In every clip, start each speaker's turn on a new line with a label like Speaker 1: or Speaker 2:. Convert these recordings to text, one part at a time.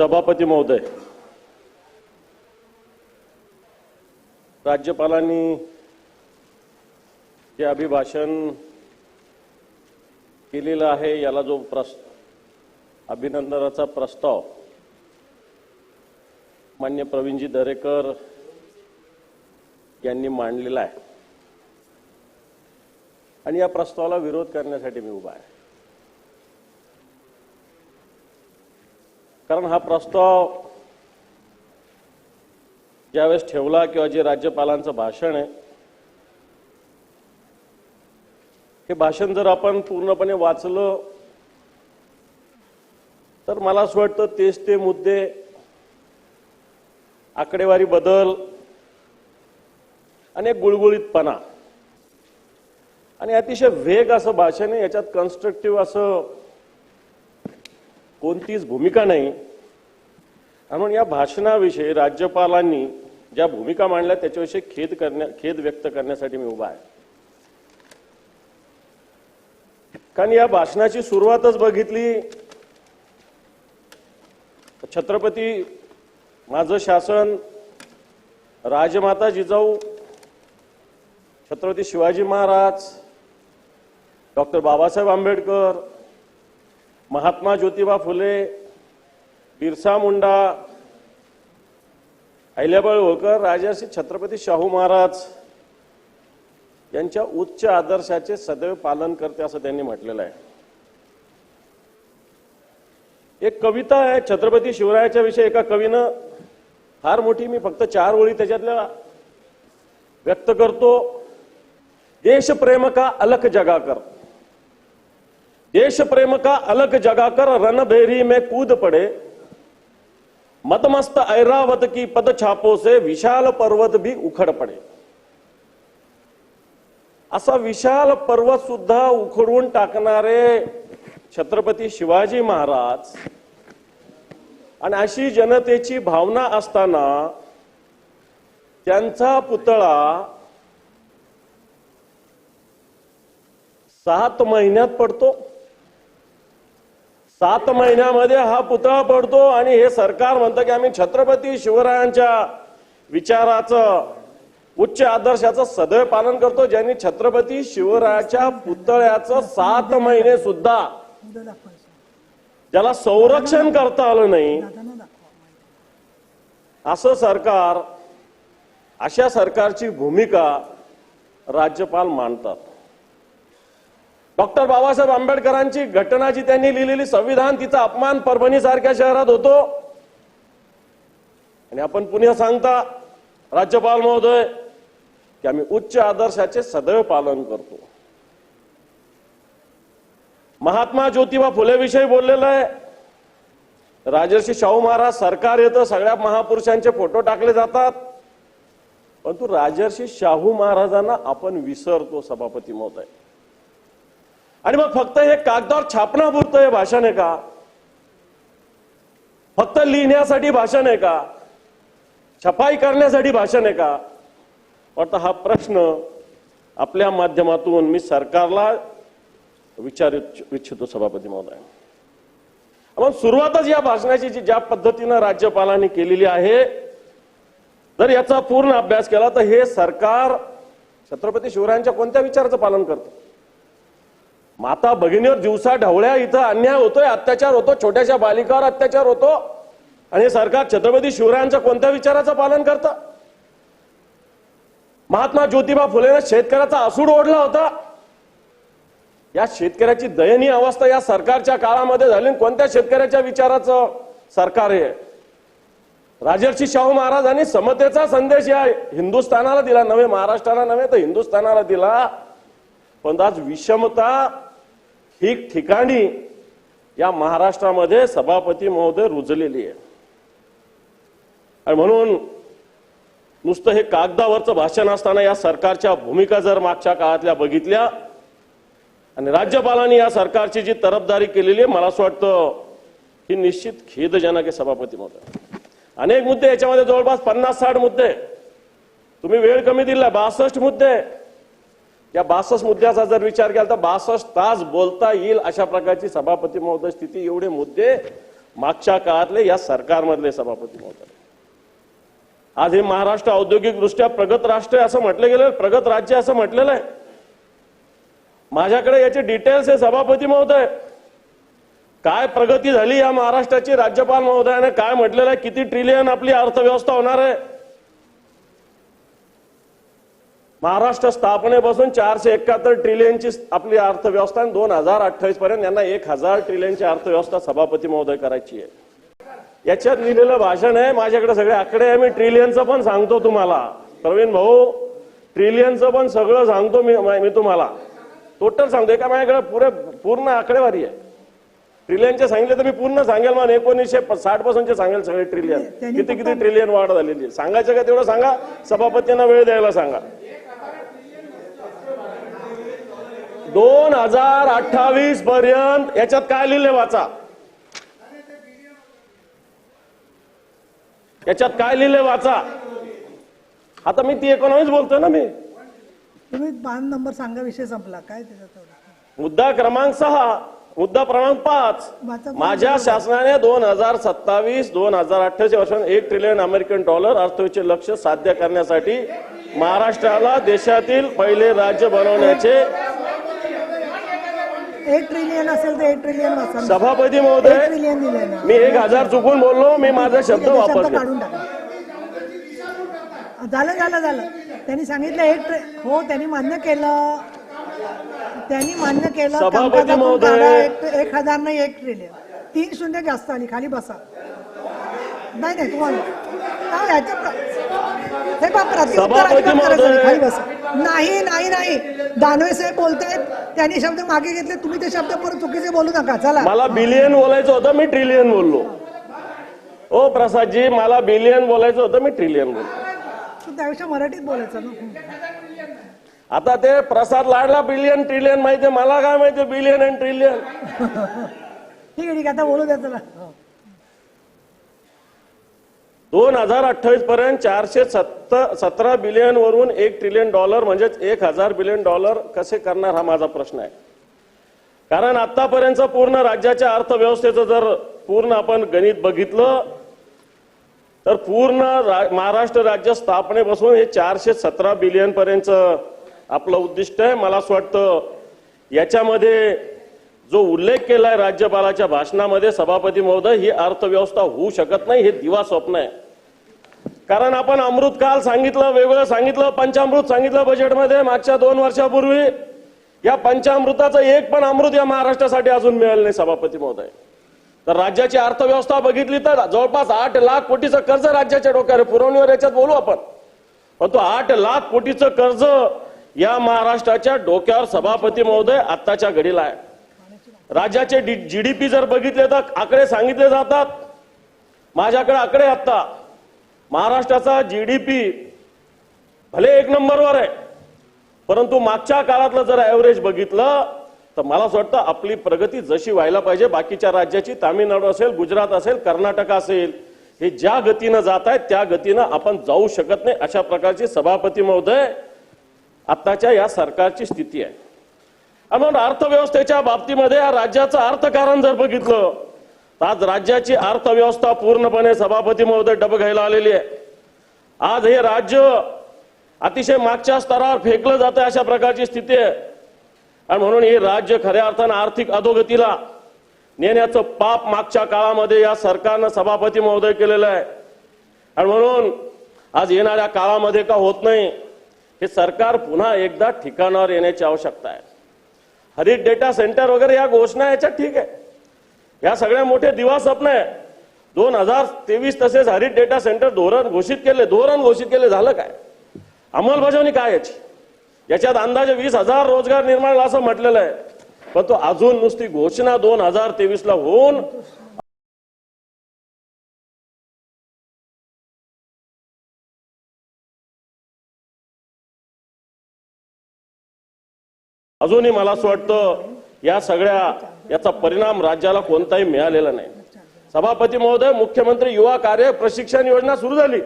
Speaker 1: सभापती महोदय, राज्यपालांनी जे अभिभाषण केलेलं आहे याला जो अभिनंदनाचा प्रस्ताव माननीय प्रवीणजी दरेकर यांनी मांडलेला आहे आणि या प्रस्तावाला विरोध करण्यासाठी मी उभा आहे। कारण हा प्रस्ताव ज्यावेळेस ठेवला किंवा जे राज्यपालांचं भाषण आहे हे भाषण जर आपण पूर्णपणे वाचलं तर मला असं वाटतं तेच ते मुद्दे, आकडेवारी बदल आणि गुळगुळीतपणा आणि अतिशय वेग असं भाषण आहे। याच्यात कन्स्ट्रक्टिव्ह असं कोणतीच भूमिका नाही। म्हणून या भाषणाविषयी राज्यपालांनी ज्या भूमिका मांडल्या त्याच्याविषयी खेद व्यक्त करण्यासाठी मी उभा आहे। कारण या भाषणाची सुरुवातच बघितली, छत्रपती माझं शासन, राजमाता जिजाऊ, छत्रपती शिवाजी महाराज, डॉक्टर बाबासाहेब आंबेडकर, महात्मा ज्योतिबा फुले, बिरसा मुंडा, अहिल्याबाई होळकर, राजर्षी छत्रपती शाहू महाराज यांच्या उच्च आदर्शाचे सदैव पालन करते असं त्यांनी म्हटलेलं आहे। एक कविता आहे छत्रपती शिवरायाच्या विषयी, एका कवीनं फार मोठी, मी फक्त 4 ओळी त्याच्यातल्या व्यक्त करतो। देश प्रेम का अलख जगा कर, देश प्रेम का अलख जगा कर, रणभेरी में कूद पड़े, मतमस्त ऐरावत की पद छापों से विशाल पर्वत भी उखड़ पड़े। असा विशाल पर्वत सुद्धा उखडून टाकणारे छत्रपती शिवाजी महाराज आणि अशी जनतेची भावना असताना त्यांचा पुतळा 7 महिन्यात पडतो। 7 महिन्यामध्ये हा पुतळा पडतो आणि हे सरकार म्हणतं की आम्ही छत्रपती शिवरायांच्या विचाराचं, उच्च आदर्शाचं सदैव पालन करतो। ज्यांनी छत्रपती शिवरायाच्या पुतळ्याचं 7 महिने सुद्धा ज्याला संरक्षण करता आलं नाही, असं सरकार, अशा सरकारची भूमिका राज्यपाल मांडतात। डॉक्टर बाबासाहेब आंबेडकरांची घटना जी त्यांनी लिहिलेली संविधान, तिचा अपमान परभणी सारख्या शहरात होतो आणि आपण पुन्हा सांगता राज्यपाल महोदय की आम्ही उच्च आदर्शाचे सदैव पालन करतो। महात्मा ज्योतिबा फुले विषयी बोललेलं आहे, राजर्षी शाहू महाराज सरकार येतं, सगळ्या महापुरुषांचे फोटो टाकले जातात, परंतु राजर्षी शाहू महाराजांना आपण विसरतो सभापती महोदय। आणि मग फक्त हे कागदावर छापण्यापुरतं हे भाषण आहे का? फक्त लिहिण्यासाठी भाषण आहे का? छपाई करण्यासाठी भाषण आहे का? वाटतं हा प्रश्न आपल्या माध्यमातून मी सरकारला विचारू इच्छितो सभापती महोदय। आपण सुरुवातच या भाषणाची ज्या पद्धतीनं राज्यपालांनी केलेली आहे, जर याचा पूर्ण अभ्यास केला तर हे सरकार छत्रपती शिवरायांच्या कोणत्या विचाराचं पालन करतं? माता भगिनीवर दिवसा ढवळ्या इथं अन्याय होतोय, अत्याचार होतो, छोट्याशा बालिकावर अत्याचार होतो आणि हे सरकार छत्रपती शिवरायांच्या कोणत्या विचाराचं पालन करतं? महात्मा ज्योतिबा फुलेने शेतकऱ्याचा आसूड ओढला होता, या शेतकऱ्याची दयनीय अवस्था या सरकारच्या काळामध्ये झाली। कोणत्या शेतकऱ्याच्या विचाराचं सरकार आहे? राजर्षी शाहू महाराजांनी समतेचा संदेश या हिंदुस्थानाला दिला, नव्हे महाराष्ट्राला नव्हे तर हिंदुस्थानाला दिला, पण आज विषमता ठिकठिकाणी या महाराष्ट्रामध्ये सभापती महोदय रुजलेली आहे। आणि म्हणून नुसतं हे कागदावरचं भाषण असताना या सरकारच्या भूमिका जर मागच्या काळातल्या बघितल्या आणि राज्यपालांनी या सरकारची जी तरफदारी केलेली आहे, मला असं वाटतं ही निश्चित खेदजनक आहे सभापती महोदय। अनेक मुद्दे याच्यामध्ये, जवळपास 50-60 मुद्दे, तुम्ही वेळ कमी दिला, 62 मुद्दे। या 62 मुद्द्याचा जर विचार केला तर 62 तास बोलता येईल अशा प्रकारची सभापती महोदय स्थिती, एवढे मुद्दे मागच्या काळातले या सरकारमधले सभापती महोदय. आज हे महाराष्ट्र औद्योगिकदृष्ट्या प्रगत राष्ट्र आहे असं म्हटलं गेलं, प्रगत राज्य असं म्हटलेलं आहे. माझ्याकडे याचे डिटेल्स आहे सभापती महोदय. काय प्रगती झाली या महाराष्ट्राची, राज्यपाल महोदयाने काय म्हटलेलं आहे, किती ट्रिलियन आपली अर्थव्यवस्था होणार आहे. महाराष्ट्र स्थापनेपासून 471 ट्रिलियनची आपली अर्थव्यवस्था, 2028 पर्यंत यांना 1000 ट्रिलियनची अर्थव्यवस्था सभापती महोदय करायची आहे. याच्यात लिहिलेलं भाषण आहे, माझ्याकडे सगळे आकडे आहे. मी ट्रिलियनचं पण सांगतो तुम्हाला प्रवीण भाऊ, ट्रिलियनचं पण सगळं सांगतो मी तुम्हाला, टोटल सांगतो. का माझ्याकडे पूर्ण आकडेवारी आहे. ट्रिलियनचे सांगितले तर मी पूर्ण सांगेल. मग 1960 पासूनचे सांगेल सगळे ट्रिलियन, किती किती ट्रिलियन वाढ झालेली. सांगायचं का तेवढं सांगा, सभापतींना वेळ द्यायला सांगा. 2028 पर्यंत याच्यात काय लिहिले वाचा, याच्यात काय लिहिले वाचा. आता मी ती इकॉनॉमिक्स बोलतोय ना. मी
Speaker 2: तुम्ही 5 नंबर सांगा, विषय संपला. काय त्याच्यात
Speaker 1: मुद्दा क्रमांक 6, मुद्दा क्रमांक 5, माझ्या शासनाने 2027-2028 वर्षात $1 ट्रिलियन अमेरिकन अर्थव्यवस्थेचे लक्ष्य साध्य करण्यासाठी महाराष्ट्राला देशातील पहिले राज्य बनवण्याचे.
Speaker 2: 1 ट्रिलियन असेल तर 1 ट्रिलियन वाचा.
Speaker 1: सभापती महोदय,
Speaker 2: 1 ट्रिलियन दिले ना.
Speaker 1: मी 1000 चुकून बोललो, मी माझा शब्द वापरतो.
Speaker 2: काढून टाका. झालं. त्यांनी सांगितलं हो, त्यांनी मान्य केलं.
Speaker 1: सभापती महोदय,
Speaker 2: 1000 नाही 1 ट्रिलियन. 3 शून्य जास्त आली. खाली बसा. नाही तुम्हाला खाली बसा. नाही दानवे साहेब बोलतायत, त्यांनी शब्द मागे घेतले, तुम्ही ते शब्द परत चुकीचे बोलू नका. चला,
Speaker 1: मला बिलियन बोलायचं होतं, मी ट्रिलियन बोललो. ओ प्रसादजी, मला बिलियन बोलायचं होतं, मी ट्रिलियन बोललो.
Speaker 2: त्यापेक्षा मराठीत बोलायचं ना.
Speaker 1: आता ते प्रसाद लाडला बिलियन ट्रिलियन माहितीये, मला काय माहिती बिलियन आणि ट्रिलियन.
Speaker 2: ठीक आहे, आता बोलू द्या चला.
Speaker 1: 2028 पर्यंत $417 बिलियन वरून $1 ट्रिलियन म्हणजेच $1000 बिलियन कसे करणार, हा माझा प्रश्न आहे. कारण आतापर्यंत पूर्ण राज्याच्या अर्थव्यवस्थेचं जर पूर्ण आपण गणित बघितलं तर पूर्ण महाराष्ट्र राज्य स्थापनेपासून हे 417 बिलियन पर्यंत आपलं उद्दिष्ट आहे. मला असं वाटतं याच्यामध्ये जो उल्लेख केलाय राज्यपालाच्या भाषणामध्ये सभापती महोदय, ही अर्थव्यवस्था होऊ शकत नाही, हे दिवा स्वप्न आहे. कारण आपण अमृतकाल सांगितलं, वेगवेगळं सांगितलं, पंचामृत सांगितलं बजेटमध्ये मागच्या 2 वर्षापूर्वी. या पंचामृताचं एक पण अमृत या महाराष्ट्रासाठी अजून मिळालं नाही सभापती महोदय. तर राज्याची अर्थव्यवस्था बघितली तर जवळपास 8 लाख कोटीचं कर्ज राज्याच्या डोक्यावर, पुरवणीवर याच्यात बोलू आपण. पण तो 8 लाख कोटीचं कर्ज या महाराष्ट्राच्या डोक्यावर सभापती महोदय आत्ताच्या घडीला आहे. राज्याचे जीडीपी जर बघितले तर आकडे सांगितले जातात. माझ्याकडे आकडे आता महाराष्ट्राचा जीडीपी भले 1 नंबरवर आहे, परंतु मागच्या काळातलं जर ऍव्हरेज बघितलं तर मला असं वाटतं आपली प्रगती जशी व्हायला पाहिजे बाकीच्या राज्याची, तामिळनाडू असेल, गुजरात असेल, कर्नाटक असेल, हे ज्या गतीनं जात आहेत त्या गतीनं आपण जाऊ शकत नाही. अशा प्रकारची सभापती महोदय आत्ताच्या या सरकारची स्थिती आहे. म्हणून अर्थव्यवस्थेच्या बाबतीमध्ये या राज्याचं अर्थकारण जर बघितलं तर आज राज्याची अर्थव्यवस्था पूर्णपणे सभापती महोदय डबघाईला आलेली आहे. आज हे राज्य अतिशय मागच्या स्तरावर फेकलं जातं, अशा प्रकारची स्थिती आहे. आणि म्हणून हे राज्य खऱ्या अर्थानं आर्थिक अधोगतीला नेण्याचं पाप मागच्या काळामध्ये या सरकारनं सभापती महोदय केलेलं आहे. आणि म्हणून आज येणाऱ्या काळामध्ये का होत नाही, हे सरकार पुन्हा एकदा ठिकाणावर येण्याची आवश्यकता आहे. हरित डेटा सेंटर वगैरे या घोषणा याच्यात ठीक आहे, या सगळ्या मोठे दिवा स्वप्न आहे. 2023 तसेच हरित डेटा सेंटर धोरण घोषित केले, झालं काय, अंमलबजावणी काय याची? याच्यात अंदाजे 20,000 रोजगार निर्माण असं म्हटलेलं आहे, पण तो अजून नुसती घोषणा 2023 ला होऊन अजूनही मला असं वाटतं या सगळ्या याचा परिणाम राज्याला कोणताही मिळालेला नाही. सभापती महोदय, मुख्यमंत्री युवा कार्य प्रशिक्षण योजना सुरू झाली,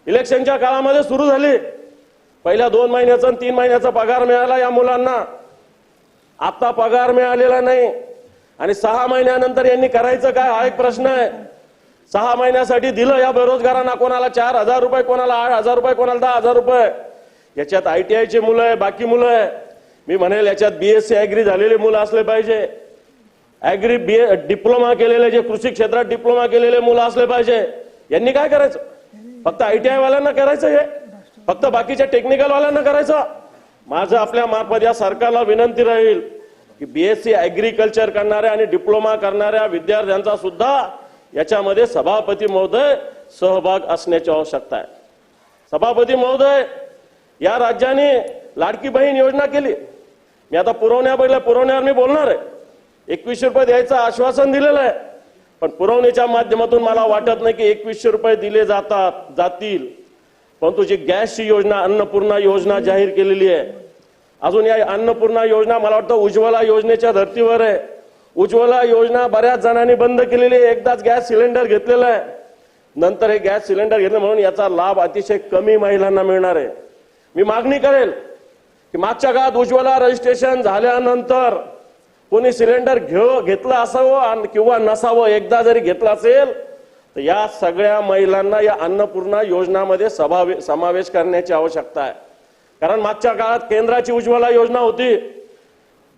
Speaker 1: इलेक्शनच्या काळामध्ये सुरू झाली. पहिल्या 2 महिन्याचा आणि 3 महिन्याचा पगार मिळाला या मुलांना. आता पगार मिळालेला नाही. आणि 6 महिन्यानंतर यांनी करायचं काय हा एक प्रश्न आहे. 6 महिन्यासाठी दिलं या बेरोजगारांना, कोणाला 4,000 रुपये, कोणाला 8,000 रुपये, कोणाला 10,000 रुपये. याच्यात ITI चे मुलं आहे, बाकी मुलं आहे. मी म्हणेल याच्यात BSc ऍग्री झालेले मुलं असले पाहिजे, ऍग्री डिप्लोमा केलेले, जे कृषी क्षेत्रात डिप्लोमा केलेले मुलं असले पाहिजे. यांनी काय करायचं? फक्त ITI वाल्यांना करायचं, हे फक्त बाकीच्या टेक्निकल वाल्यांना करायचं. माझं आपल्या मार्फत या सरकारला विनंती राहील की BSc ऍग्रीकल्चर करणाऱ्या आणि डिप्लोमा करणाऱ्या विद्यार्थ्यांचा सुद्धा याच्यामध्ये सभापती महोदय सहभाग असण्याची आवश्यकता आहे. सभापती महोदय, या राज्याने लाडकी बहीण योजना केली. मी आता पुरवण्यावर मी बोलणार आहे. 2100 रुपये द्यायचं आश्वासन दिलेलं आहे, पण पुरवणीच्या माध्यमातून मला वाटत नाही की 2100 रुपये दिले जातील. परंतु जी गॅसची योजना, अन्नपूर्णा योजना जाहीर केलेली आहे, अजून या अन्नपूर्णा योजना मला वाटतं उज्ज्वला योजनेच्या धर्तीवर आहे. उज्ज्वला योजना बऱ्याच जणांनी बंद केलेली आहे. एकदाच गॅस सिलेंडर घेतलेला आहे, नंतर हे गॅस सिलेंडर घेतलं म्हणून याचा लाभ अतिशय कमी महिलांना मिळणार आहे. मी मागणी करेल की मागच्या काळात उज्ज्वला रजिस्ट्रेशन झाल्यानंतर कोणी सिलेंडर घेतलं असावं किंवा नसावं, एकदा जरी घेतलं असेल तर या सगळ्या महिलांना या अन्नपूर्णा योजनामध्ये समावेश करण्याची आवश्यकता आहे. कारण मागच्या काळात केंद्राची उज्ज्वला योजना होती,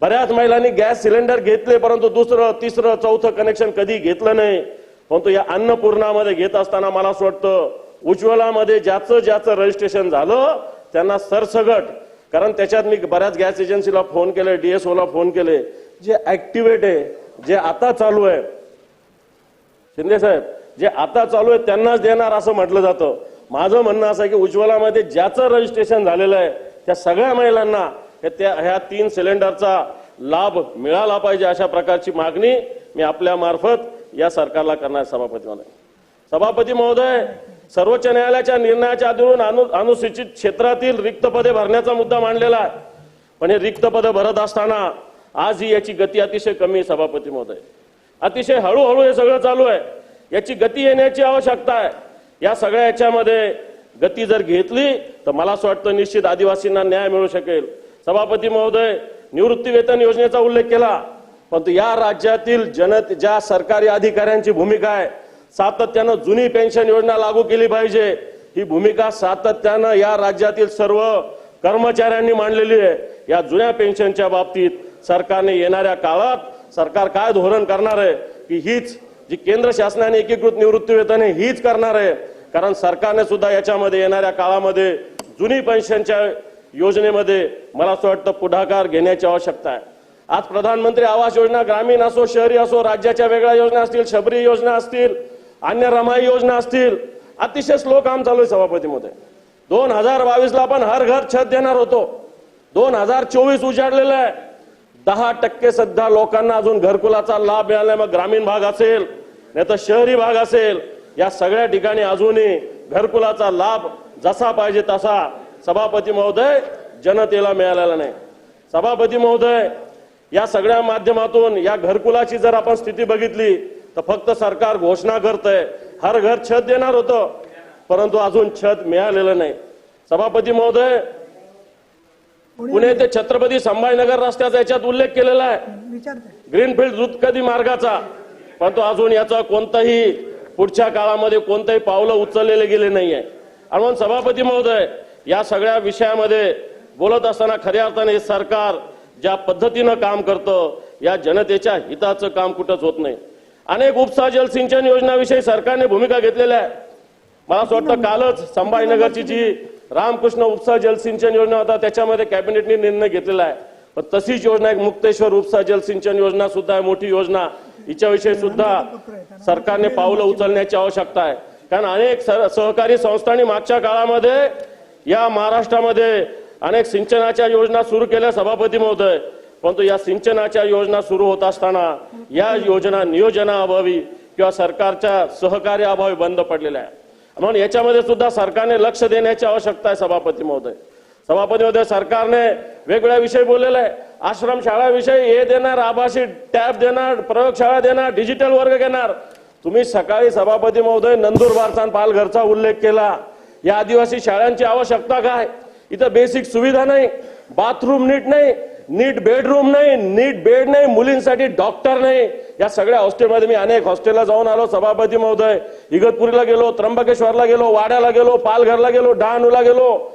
Speaker 1: बऱ्याच महिलांनी गॅस सिलेंडर घेतले, परंतु दुसरं, तिसरं, चौथं कनेक्शन कधी घेतलं नाही. परंतु या अन्नपूर्णामध्ये घेत असताना मला असं वाटतं उज्ज्वलामध्ये ज्याचं रजिस्ट्रेशन झालं त्यांना सरसगट, कारण त्याच्यात मी बऱ्याच गॅस एजन्सीला फोन केले, DSOला फोन केले, जे ऍक्टिव्हेट आहे, जे आता चालू आहे, शिंदे साहेब, जे आता चालू आहे त्यांनाच देणार असं म्हटलं जातं. माझं म्हणणं असं आहे की उज्ज्वलामध्ये ज्याचं रजिस्ट्रेशन झालेलं आहे त्या सगळ्या महिलांना ह्या 3 सिलेंडरचा लाभ मिळाला पाहिजे, अशा प्रकारची मागणी मी आपल्या मार्फत या सरकारला करणार. सभापती महोदय, सर्वोच्च न्यायालयाच्या निर्णयाच्या आधीन अनुसूचित क्षेत्रातील रिक्त पदे भरण्याचा मुद्दा मांडलेला आहे, पण हे रिक्त पदे भरत असताना आज ही याची गती अतिशय कमी आहे. सभापती महोदय, अतिशय हळूहळू हे सगळं चालू आहे. याची गती येण्याची आवश्यकता आहे. या सगळ्या याच्यामध्ये गती जर घेतली तर मला असं वाटतं निश्चित आदिवासींना न्याय मिळू शकेल. सभापती महोदय, निवृत्ती वेतन योजनेचा उल्लेख केला, परंतु या राज्यातील ज्या सरकारी अधिकाऱ्यांची भूमिका आहे, सातत्यानं जुनी पेन्शन योजना लागू केली पाहिजे, ही भूमिका सातत्यानं या राज्यातील सर्व कर्मचाऱ्यांनी मांडलेली आहे. या जुन्या पेन्शनच्या बाबतीत सरकारने येणाऱ्या काळात सरकार काय धोरण करणार आहे की हीच जी केंद्र शासनाने एकीकृत निवृत्ती वेतन आहे हीच करणार आहे. कारण सरकारने सुद्धा याच्यामध्ये येणाऱ्या काळामध्ये जुनी पेन्शनच्या योजनेमध्ये मला असं वाटतं पुढाकार घेण्याची आवश्यकता आहे. आज प्रधानमंत्री आवास योजना ग्रामीण असो, शहरी असो, राज्याच्या वेगळ्या योजना असतील, शबरी योजना असतील, अन्य रमाई योजना असतील, अतिशय स्लो काम चालू आहे. सभापती महोदय, 2022ला आपण हर घर छत देणार होतो, 2024 उजाडलेलं आहे. 10% सध्या लोकांना अजून घरकुलाचा लाभ मिळाला. मग ग्रामीण भाग असेल नाही तर शहरी भाग असेल, या सगळ्या ठिकाणी अजूनही घरकुलाचा लाभ जसा पाहिजे तसा सभापती महोदय जनतेला मिळालेला नाही. सभापती महोदय, या सगळ्या माध्यमातून या घरकुलाची जर आपण स्थिती बघितली तर फक्त सरकार घोषणा करतंय हर घर छत देणार होतं, परंतु अजून छत मिळालेलं नाही. सभापती महोदय, पुणे ते छत्रपती संभाजीनगर रस्त्याचा याच्यात उल्लेख केलेला आहे, ग्रीनफील्ड द्रुतगती मार्गाचा, परंतु अजून याचा कोणताही पुढच्या काळामध्ये कोणताही पावलं उचललेले गेले नाहीये. आणि म्हणून सभापती महोदय, या सगळ्या विषयामध्ये बोलत असताना खऱ्या अर्थाने सरकार ज्या पद्धतीनं काम करतं या जनतेच्या हिताचं काम कुठंच होत नाही. अनेक उपसा जलसिंचन योजनाविषयी सरकारने भूमिका घेतलेल्या आहे. मला असं वाटतं कालच संभाजीनगरची जी रामकृष्ण उपसा जलसिंचन योजना होता त्याच्यामध्ये कॅबिनेटने निर्णय घेतलेला आहे. पण तशीच योजना एक मुक्तेश्वर उपसा जलसिंचन योजना सुद्धा आहे, मोठी योजना, हिच्याविषयी सुद्धा सरकारने पावलं उचलण्याची आवश्यकता आहे. कारण अनेक सहकारी संस्थांनी मागच्या काळामध्ये या महाराष्ट्रामध्ये अनेक सिंचनाच्या योजना सुरू केल्या सभापती महोदय, परंतु या सिंचनाच्या योजना सुरू होत असताना या योजना नियोजनाअभावी किंवा सरकारच्या सहकार्याअभावी बंद पडलेल्या आहे. म्हणून याच्यामध्ये सुद्धा सरकारने लक्ष देण्याची आवश्यकता आहे. सभापती महोदय, सरकारने वेगवेगळ्या विषय बोललेला आहे. आश्रमशाळाविषयी हे देणार, आभासी टॅब देणार, प्रयोगशाळा देणार, डिजिटल वर्ग घेणार. तुम्ही सकाळी सभापती महोदय नंदुरबारचा आणि पालघरचा उल्लेख केला. या आदिवासी शाळांची आवश्यकता काय? इथं बेसिक सुविधा नाही, बाथरूम नीट नाही, नीट बेडरूम नाही, नीट बेड नाही, मुलींसाठी डॉक्टर नाही. या सगळ्या हॉस्टेलमध्ये मी अनेक हॉस्टेलला जाऊन आलो सभापती महोदय. इगतपुरीला गेलो, त्र्यंबकेश्वरला गेलो, वाड्याला गेलो, पालघरला गेलो, डहाणूला गेलो,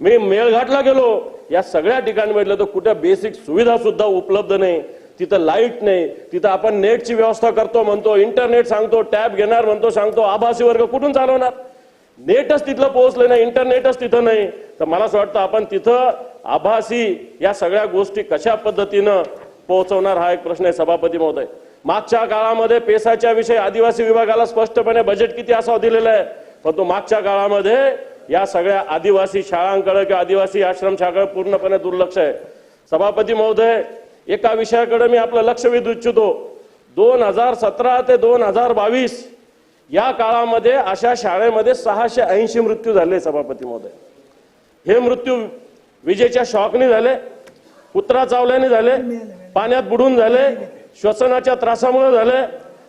Speaker 1: मी मेळघाटला गेलो. या सगळ्या ठिकाणी म्हटलं तर कुठे बेसिक सुविधा सुद्धा उपलब्ध नाही. तिथं लाईट नाही, तिथं आपण नेटची व्यवस्था करतो म्हणतो, इंटरनेट सांगतो, टॅब घेणार म्हणतो सांगतो, आभासी वर्ग कुठून चालवणार? नेटच तिथलं पोहोचलं नाही, इंटरनेटच तिथं नाही. तर मला असं वाटतं आपण तिथं आभासी या सगळ्या गोष्टी कशा पद्धतीनं पोहोचवणार हा एक प्रश्न आहे सभापती महोदय. मागच्या काळामध्ये पेसाच्या विषयी आदिवासी विभागाला स्पष्टपणे बजेट किती असावं दिलेलं आहे, परंतु मागच्या काळामध्ये या सगळ्या आदिवासी शाळांकडे किंवा आदिवासी आश्रमशाळांकडे पूर्णपणे दुर्लक्ष आहे. सभापती महोदय, एका विषयाकडे मी आपलं लक्ष वेधू इच्छितो. 2017 ते 2022 या काळामध्ये अशा शाळेमध्ये 680 मृत्यू झाले सभापती महोदय. हे मृत्यू विजेच्या शॉकने झाले, कुत्रा चावल्याने झाले, पाण्यात बुडून झाले, श्वसनाच्या त्रासामुळे झाले.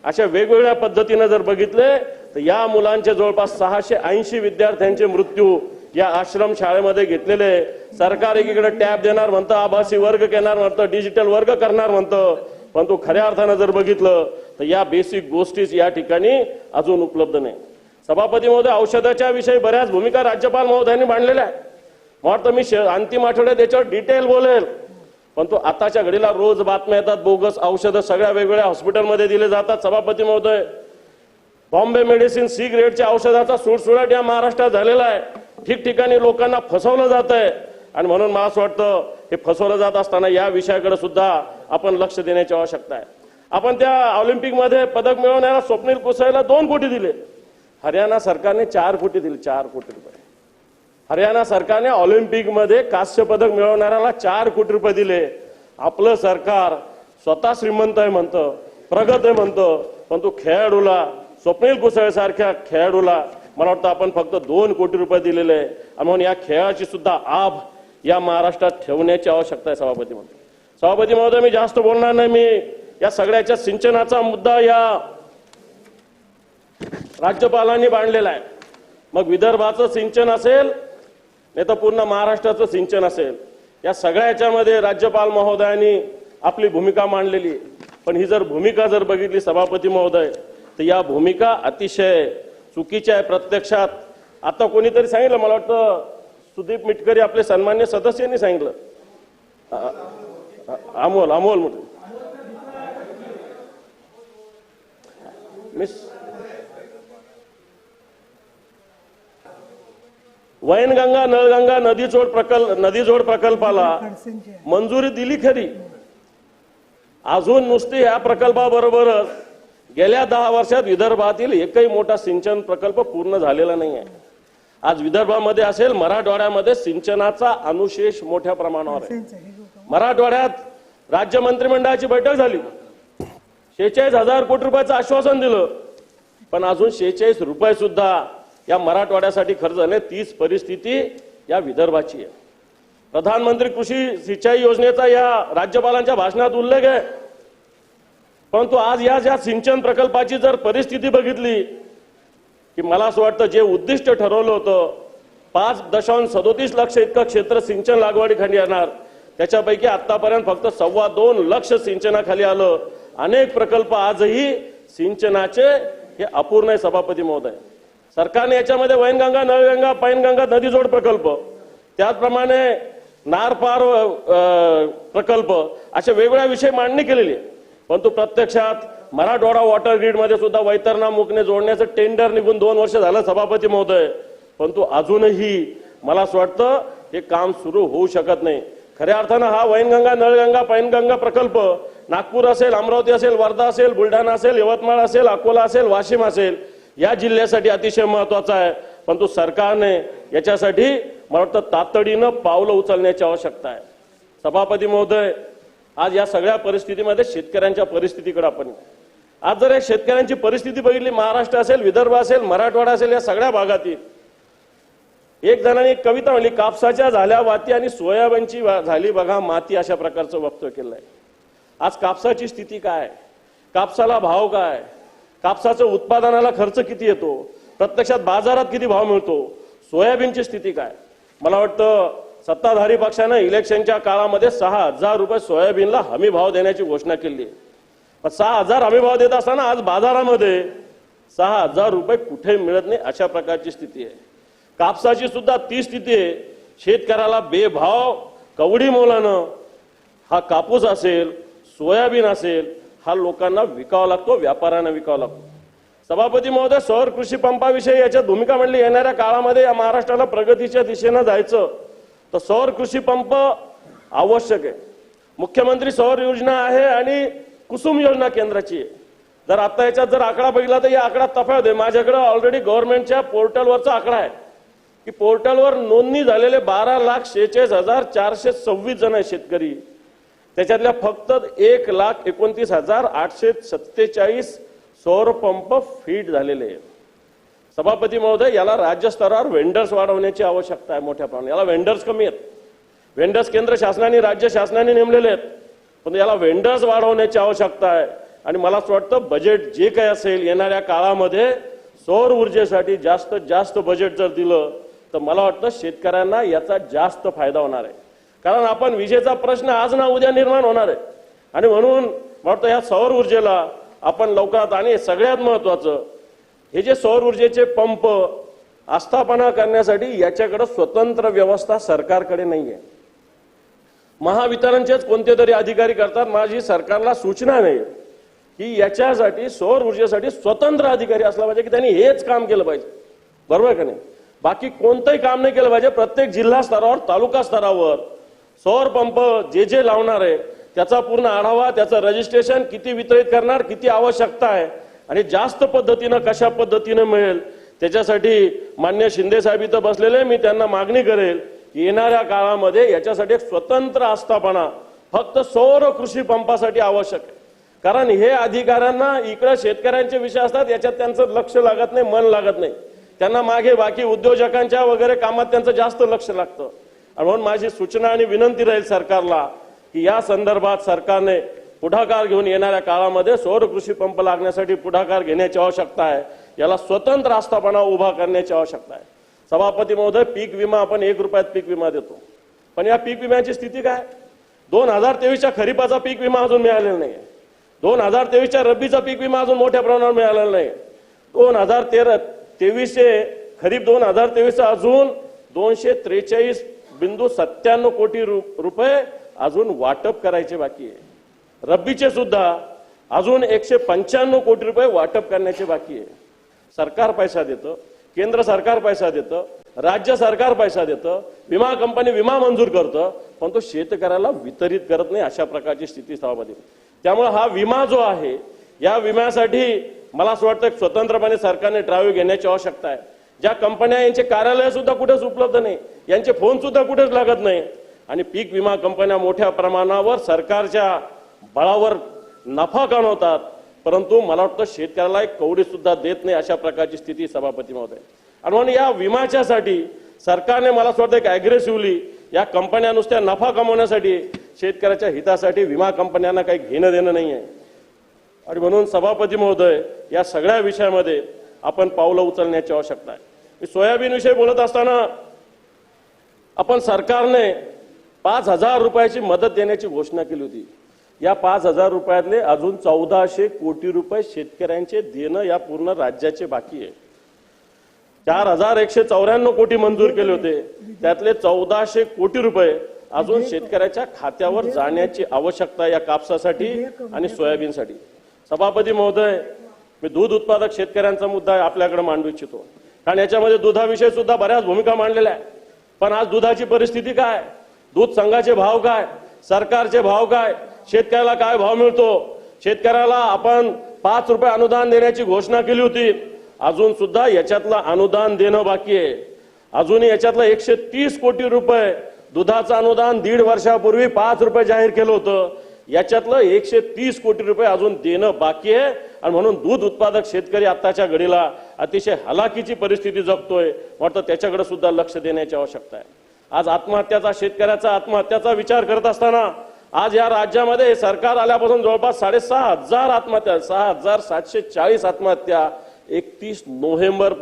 Speaker 1: अशा वेगवेगळ्या पद्धतीने जर बघितले तर या मुलांचे जवळपास 680 विद्यार्थ्यांचे मृत्यू या आश्रम शाळेमध्ये घेतलेले. सरकार एकीकडे टॅब देणार म्हणतं, आभासी वर्ग घेणार म्हणतं, डिजिटल वर्ग करणार म्हणतं, परंतु खऱ्या अर्थानं जर बघितलं तर या बेसिक गोष्टीच या ठिकाणी अजून उपलब्ध नाही. सभापती महोदय, औषधाच्या विषयी बऱ्याच भूमिका राज्यपाल महोदयांनी मांडलेल्या आहे. मला वाटतं मी अंतिम आठवड्यात त्याच्यावर डिटेल बोलेल, परंतु आताच्या घडीला रोज बातम्या येतात, बोगस औषधं सगळ्या वेगवेगळ्या हॉस्पिटलमध्ये दिले जातात. सभापती महोदय, बॉम्बे मेडिसिन सी ग्रेडच्या औषधाचा सुळसुळाट या महाराष्ट्रात झालेला आहे. ठिकठिकाणी लोकांना फसवलं जात आहे आणि म्हणून मला असं वाटतं हे फसवलं जात असताना या विषयाकडे सुद्धा आपण लक्ष देण्याची आवश्यकता आहे. आपण त्या ऑलिम्पिकमध्ये पदक मिळवण्याला स्वप्नील कुसाईला 2 कोटी दिले. हरियाणा सरकारने 4 कोटी दिले, 4 कोटी रुपये. हरियाणा सरकारने ऑलिम्पिकमध्ये कांस्य पदक मिळवणाऱ्याला 4 कोटी रुपये दिले. आपलं सरकार स्वतः श्रीमंत आहे म्हणतं, प्रगत आहे म्हणतं, परंतु खेळाडूला, स्वप्नील कुसाई सारख्या खेळाडूला मला वाटतं आपण फक्त 2 कोटी रुपये दिलेले आहे. आणि म्हणून या खेळाची सुद्धा आभ या महाराष्ट्रात ठेवण्याची आवश्यकता आहे सभापती महोदय. सभापती महोदय, मी जास्त बोलणार नाही. मी या सगळ्याच्या सिंचनाचा मुद्दा या राज्यपालांनी मांडलेला आहे. मग विदर्भाचं सिंचन असेल नाही तर पूर्ण महाराष्ट्राचं सिंचन असेल, या सगळ्याच्यामध्ये राज्यपाल महोदयांनी आपली भूमिका मांडलेली. पण ही जर भूमिका जर बघितली सभापती महोदय तर या भूमिका अतिशय चुकीच्या आहे प्रत्यक्षात. आता कोणीतरी सांगितलं, मला वाटतं सुदीप मिटकरी आपले सन्मान्य सदस्यांनी सांगितलं, अमोल म्हणून मिस वैनगंगा नळगंगा नदीजोड प्रकल्पाला मंजुरी दिली खरी, अजून नुसती या प्रकल्पाबरोबरच गेल्या 10 वर्षात विदर्भातील एकही मोठा सिंचन प्रकल्प पूर्ण झालेला नाही आहे. आज विदर्भामध्ये असेल, मराठवाड्यामध्ये सिंचनाचा अनुशेष मोठ्या प्रमाणावर आहे. मराठवाड्यात राज्य मंत्रिमंडळाची बैठक झाली, 46,000 कोटी रुपयाचं आश्वासन दिलं, पण अजून 46 रुपये सुद्धा या मराठवाड्यासाठी खर्च झाले. तीच परिस्थिती या विदर्भाची आहे. प्रधानमंत्री कृषी सिंचाई योजनेचा या राज्यपालांच्या भाषणात उल्लेख आहे, परंतु आज या ज्या सिंचन प्रकल्पाची जर परिस्थिती बघितली की मला असं वाटतं जे उद्दिष्ट ठरवलं होतं 5.37 लाख इतकं क्षेत्र सिंचन लागवडीखाली येणार, त्याच्यापैकी आतापर्यंत फक्त 2.25 लाख सिंचनाखाली आलं. अनेक प्रकल्प आजही सिंचनाचे हे अपूर्ण आहे सभापती महोदय. सरकारने याच्यामध्ये वैनगंगा नळगंगा पैनगंगा नदीजोड प्रकल्प, त्याचप्रमाणे नारपार प्रकल्प अशा वेगवेगळ्या विषय मांडणी केलेली आहे, परंतु प्रत्यक्षात मराठवाडा वॉटर ग्रीडमध्ये सुद्धा वैतरणा मुकणे जोडण्याचं टेंडर निघून 2 वर्ष झालं सभापती महोदय, परंतु अजूनही मला असं वाटतं हे काम सुरू होऊ शकत नाही. खऱ्या अर्थानं हा वैनगंगा नळगंगा पैनगंगा प्रकल्प नागपूर असेल, अमरावती असेल, वर्धा असेल, बुलढाणा असेल, यवतमाळ असेल, अकोला असेल, वाशिम असेल या जिल्ह्यासाठी अतिशय महत्वाचा आहे, परंतु सरकारने याच्यासाठी मला वाटतं तातडीनं पावलं उचलण्याची आवश्यकता आहे. सभापती महोदय, आज या सगळ्या परिस्थितीमध्ये शेतकऱ्यांच्या परिस्थितीकडे आपण आज जर एक शेतकऱ्यांची परिस्थिती बघितली, महाराष्ट्र असेल, विदर्भ असेल, मराठवाडा असेल, या सगळ्या भागातील एक जणांनी एक कविता म्हणली, कापसाच्या झाल्या वाती आणि सोयाबीनची झाली बघा माती, अशा प्रकारचं वक्तव्य केलं आहे. आज कापसाची स्थिती काय, कापसाला भाव काय, कापसाच्या उत्पादनाला खर्च किती येतो, प्रत्यक्षात बाजारात किती भाव मिळतो, सोयाबीनची स्थिती काय. मला वाटतं सत्ताधारी पक्षानं इलेक्शनच्या काळामध्ये 6,000 रुपये सोयाबीनला हमी भाव देण्याची घोषणा केली आहे. पण 6,000 हमी भाव देत असताना आज बाजारामध्ये 6,000 रुपये कुठे मिळत नाही अशा प्रकारची स्थिती आहे. कापसाची सुद्धा ती स्थिती आहे. शेतकऱ्याला बेभाव कवडी मोलानं हा कापूस असेल, सोयाबीन असेल, हा लोकांना विकावा लागतो, व्यापाऱ्यांना विकावा लागतो. सभापती महोदय, सौर कृषी पंपाविषयी याच्यात भूमिका म्हणली. येणाऱ्या काळामध्ये या महाराष्ट्राला प्रगतीच्या दिशेनं जायचं तर सौर कृषी पंप आवश्यक आहे. मुख्यमंत्री सौर योजना आहे आणि कुसुम योजना केंद्राची आहे. जर आता याच्यात जर आकडा बघितला तर या आकडा तफावत आहे. माझ्याकडे ऑलरेडी गव्हर्नमेंटच्या पोर्टलवरचा आकडा आहे की पोर्टलवर नोंदणी झालेले 12,46,426 जण आहे शेतकरी. त्याच्यातल्या फक्त 1,29,847 सौर पंप फीट झालेले आहेत. सभापती महोदय, याला राज्य स्तरावर वेंडर्स वाढवण्याची आवश्यकता आहे मोठ्या प्रमाणात. याला वेंडर्स कमी आहेत. वेंडर्स केंद्र शासनाने राज्य शासनाने नेमलेले आहेत, पण याला वेंडर्स वाढवण्याची आवश्यकता आहे. आणि मला असं वाटतं बजेट जे काही असेल येणाऱ्या काळामध्ये सौर ऊर्जेसाठी जास्तीत जास्त बजेट जर दिलं तर मला वाटतं शेतकऱ्यांना याचा जास्त फायदा होणार आहे. कारण आपण विजेचा प्रश्न आज ना उद्या निर्माण होणार आहे आणि म्हणून मला वाटतं ह्या सौर ऊर्जेला आपण लवकरात, आणि सगळ्यात महत्वाचं हे जे सौर ऊर्जेचे पंप आस्थापना करण्यासाठी याच्याकडे स्वतंत्र व्यवस्था सरकारकडे नाहीये. महावितरणचेच कोणते तरी अधिकारी करतात. माझी सरकारला सूचना नाही की याच्यासाठी सौर ऊर्जेसाठी स्वतंत्र अधिकारी असला पाहिजे की त्यांनी हेच काम केलं पाहिजे. बरोबर का नाही? बाकी कोणतंही काम नाही केलं पाहिजे. प्रत्येक जिल्हा स्तरावर, तालुका स्तरावर सौर पंप जे लावणार आहे त्याचा पूर्ण आढावा, त्याचं रजिस्ट्रेशन, किती वितरित करणार, किती आवश्यकता आहे आणि जास्त पद्धतीनं कशा पद्धतीनं मिळेल त्याच्यासाठी मान्य शिंदे साहेब इथं बसलेले, मी त्यांना मागणी करेल की येणाऱ्या काळामध्ये याच्यासाठी एक स्वतंत्र आस्थापना फक्त सौर कृषी पंपासाठी आवश्यक आहे. कारण हे अधिकाऱ्यांना इकडे शेतकऱ्यांचे विषय असतात, याच्यात त्यांचं लक्ष लागत नाही, मन लागत नाही. त्यांना मागे बाकी उद्योजकांच्या वगैरे कामात त्यांचं जास्त लक्ष लागतं. म्हणून माझी सूचना आणि विनंती राहील सरकारला की या संदर्भात सरकारने पुढाकार घेऊन येणाऱ्या काळामध्ये सौर कृषी पंप लागण्यासाठी पुढाकार घेण्याची आवश्यकता आहे. याला स्वतंत्र आस्थापना उभा करण्याची आवश्यकता आहे. सभापती महोदय, पीक विमा आपण 1 रुपयात पीक विमा देतो, पण या पीक विम्याची स्थिती काय? 2023च्या खरीपाचा पीक विमा अजून मिळालेला नाही. 2023च्या रब्बीचा पीक विमा अजून मोठ्या प्रमाणावर मिळालेला नाही. 2023चे खरीप 2023 अजून 243.97 कोटी रुपये अजून वाटप करायचे बाकी आहे. रब्बीचे सुद्धा अजून 195 कोटी रुपये वाटप करण्याचे बाकी आहे. सरकार पैसा देतं, केंद्र सरकार पैसा देतं, राज्य सरकार पैसा देतं, विमा कंपनी विमा मंजूर करतं, पण तो शेतकऱ्याला वितरित करत नाही. अशा प्रकारची स्थिती सभापती. त्यामुळे हा विमा जो आहे या विम्यासाठी मला असं वाटतं स्वतंत्रपणे सरकारने ड्राईव्ह घेण्याची आवश्यकता आहे. ज्या कंपन्या यांचे कार्यालय सुद्धा कुठेच उपलब्ध नाही, यांचे फोन सुद्धा कुठेच लागत नाही आणि पीक विमा कंपन्या मोठ्या प्रमाणावर सरकारच्या बळावर नफा कमवतात, परंतु मला वाटतं शेतकऱ्याला एक कवडी सुद्धा देत नाही. अशा प्रकारची स्थिती सभापती महोदय. आणि म्हणून या विम्याच्यासाठी सरकारने मला असं वाटतं एक अग्रेसिव्हली या कंपन्या नुसत्या नफा कमवण्यासाठी, शेतकऱ्याच्या हितासाठी विमा कंपन्यांना काही घेणं देणं नाही आहे. आणि म्हणून सभापती महोदय, या सगळ्या विषयामध्ये आपण पावलं उचलण्याची आवश्यकता आहे. मी सोयाबीन विषयी बोलत असताना आपण सरकारने 5,000 रुपयाची मदत देण्याची घोषणा केली होती. या 5,000 रुपयातले अजून 1400 कोटी रुपये शेतकऱ्यांचे देणं या पूर्ण राज्याचे बाकी आहे. 4,194 कोटी मंजूर केले होते, त्यातले 1400 कोटी रुपये अजून शेतकऱ्याच्या खात्यावर जाण्याची आवश्यकता या कापसासाठी आणि सोयाबीनसाठी. सभापती महोदय, मी दूध उत्पादक शेतकऱ्यांचा मुद्दा आपल्याकडे मांडू इच्छितो, कारण याच्यामध्ये दुधाविषयी सुद्धा बऱ्याच भूमिका मांडलेल्या आहे. पण आज दुधाची परिस्थिती काय, दूध संघाचे भाव काय, सरकारचे भाव काय, शेतकऱ्याला काय भाव मिळतो? शेतकऱ्याला आपण 5 रुपये अनुदान देण्याची घोषणा केली होती, अजून सुद्धा याच्यातलं अनुदान देणं बाकी आहे. अजूनही याच्यातलं 130 कोटी रुपये दुधाचं अनुदान 1.5 वर्षापूर्वी 5 रुपये जाहीर केलं होतं, याच्यातलं 130 कोटी रुपये अजून देणं बाकी आहे. आणि म्हणून दूध उत्पादक शेतकरी आताच्या घडीला अतिशय हलाखीची परिस्थिती जगतोय. वाटतं त्याच्याकडे सुद्धा लक्ष देण्याची आवश्यकता आहे. आज आत्महत्याचा, शेतकऱ्याचा आत्महत्याचा विचार करत असताना आज या राज्यामध्ये सरकार आल्यापासून जवळपास 6,500 आत्महत्या, 6,740 आत्महत्या 31 नोव्हेंबर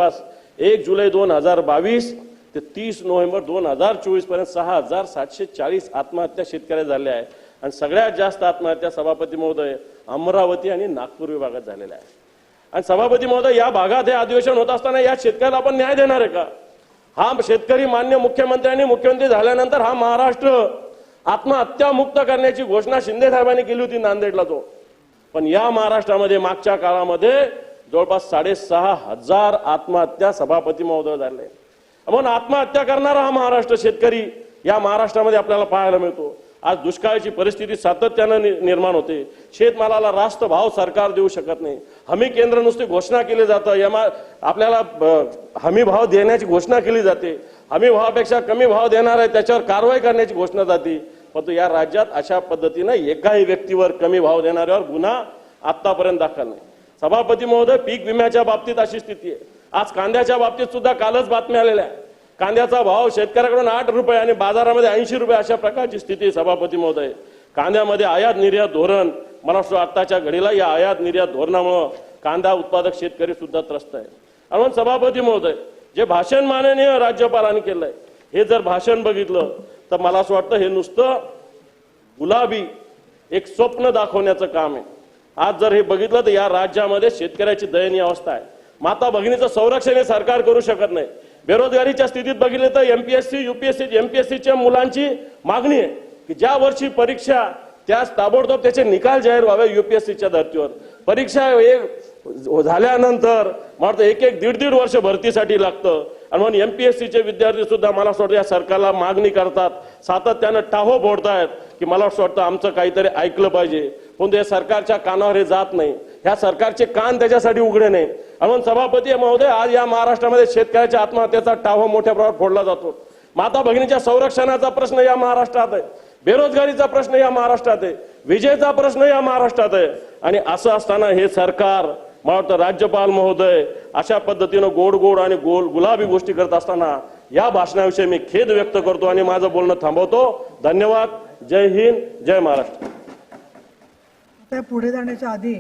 Speaker 1: 1 जुलै 2022 ते 30 नोव्हेंबर 2024 पर्यंत 6,740 आत्महत्या शेतकऱ्या झाल्या आहे आणि सगळ्यात जास्त आत्महत्या सभापती महोदय अमरावती आणि नागपूर विभागात झालेल्या आहे. आणि सभापती महोदय, या भागात हे अधिवेशन होत असताना या शेतकऱ्याला आपण न्याय देणार आहे का? हा शेतकरी मान्य मुख्यमंत्र्यांनी मुख्यमंत्री झाल्यानंतर हा महाराष्ट्र आत्महत्या मुक्त करण्याची घोषणा शिंदे साहेबांनी केली होती नांदेडला तो. पण या महाराष्ट्रामध्ये मागच्या काळामध्ये जवळपास 6,500 आत्महत्या सभापती महोदय झाले. म्हणून आत्महत्या करणारा हा महाराष्ट्र शेतकरी या महाराष्ट्रामध्ये आपल्याला पाहायला मिळतो. आज दुष्काळाची परिस्थिती सातत्यानं निर्माण होते. शेतमालाला रास्त भाव सरकार देऊ शकत नाही. हमी केंद्र नुसती घोषणा केली जातं, आपल्याला हमी भाव देण्याची घोषणा केली जाते. हमी भावापेक्षा कमी भाव देणार आहे त्याच्यावर कारवाई करण्याची घोषणा जाते. परंतु या राज्यात अशा पद्धतीनं एकाही व्यक्तीवर कमी भाव देणाऱ्यावर गुन्हा आतापर्यंत दाखल नाही. सभापती महोदय, पीक विम्याच्या बाबतीत अशी स्थिती आहे. आज कांद्याच्या बाबतीत सुद्धा कालच बातम्या आलेल्या आहे. कांद्याचा भाव शेतकऱ्याकडून 8 रुपये आणि बाजारामध्ये 80 रुपये अशा प्रकारची स्थिती. सभापती महोदय, कांद्यामध्ये आयात निर्यात धोरण, मला वाटतं आताच्या घडीला या आयात निर्यात धोरणामुळे कांदा उत्पादक शेतकरी सुद्धा त्रस्त आहे. आणि सभापती महोदय, जे भाषण माननीय राज्यपालांनी केलंय, हे जर भाषण बघितलं तर मला असं वाटतं हे नुसतं गुलाबी एक स्वप्न दाखवण्याचं काम आहे. आज जर हे बघितलं तर या राज्यामध्ये शेतकऱ्याची दयनीय अवस्था आहे. माता भगिनीचं संरक्षण हे सरकार करू शकत नाही. बेरोजगारीच्या स्थितीत बघितले तर एमपीएससी, यूपीएससी, एमपीएससीच्या मुलांची मागणी आहे की ज्या वर्षी परीक्षा त्याच ताबडतोब त्याचे निकाल जाहीर व्हावे. युपीएससीच्या धर्तीवर परीक्षा झाल्यानंतर मला वाटतं 1-1, 1.5 वर्ष भरतीसाठी लागतं. आणि म्हणून एमपीएससीचे विद्यार्थी सुद्धा मला असं वाटतं या सरकारला मागणी करतात, सातत्यानं टाहो फोडतायत की मला असं वाटतं आमचं काहीतरी ऐकलं पाहिजे. पण ते सरकारच्या कानावर हे जात नाही. ह्या सरकारचे कान त्याच्यासाठी उघडे नाही. म्हणून सभापती महोदय, आज या महाराष्ट्रामध्ये शेतकऱ्याच्या आत्महत्येचा टाहो मोठ्या प्रमाणात फोडला जातो. माता भगिनीच्या संरक्षणाचा प्रश्न या महाराष्ट्रात आहे. बेरोजगारीचा प्रश्न या महाराष्ट्रात आहे. विजेचा प्रश्न या महाराष्ट्रात आहे. आणि असं असताना हे सरकार, मला वाटतं राज्यपाल महोदय अशा पद्धतीनं गोड गोड आणि गुलाबी गोष्टी करत असताना या भाषणाविषयी मी खेद व्यक्त करतो आणि माझं बोलणं थांबवतो. धन्यवाद. जय हिंद, जय महाराष्ट्र.
Speaker 2: आता पुढे जाण्याच्या आधी